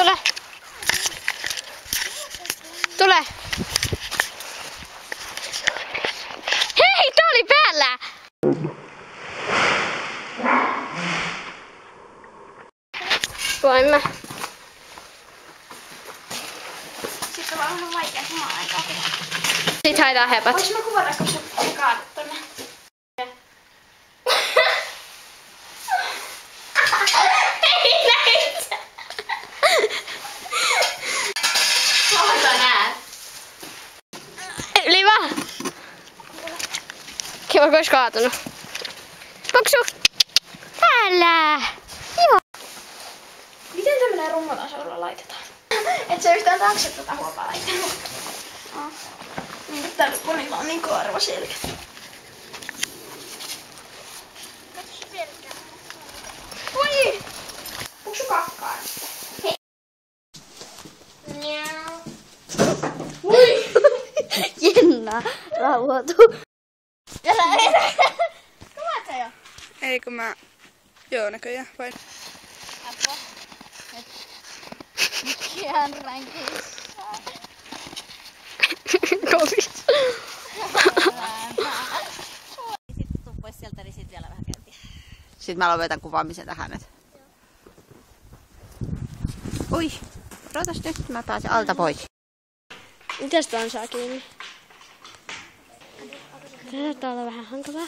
Tule! Tule! Hei, tää oli päällä! Voimme. Sitten on vähän vaikea samaan aikaan. Sit haetaan hepat. Voinko mä kuvata, kun sä kaadut tonne? Ei näitä! Kohta näet. Yli vaan. Kiva, kun ois kaatunut. Poksu! Täällä! Joo. Miten tämmönen rummotasolla laitetaan? Et sä yhtään taakse tota huopaa laittanut. Täällä monilla on niinku arvoselkät. Oi! Onko sun kakkaa? Hei. Miau. Oi! Jenna, rauhoitu. Kuvaat sä jo? Ei kun mä... Joo näköjään, vai? Apua. Mikihän ränkeissä. Kovis. Sitten tuu pois sieltä, niin sit vielä vähän käytiin. Sitten mä lopetan kuvaamisen tähän nyt. Ui, odotas nyt, mä pääsen alta pois. Mitäs tuon saa kiinni? Tää saattaa olla vähän hankalaa.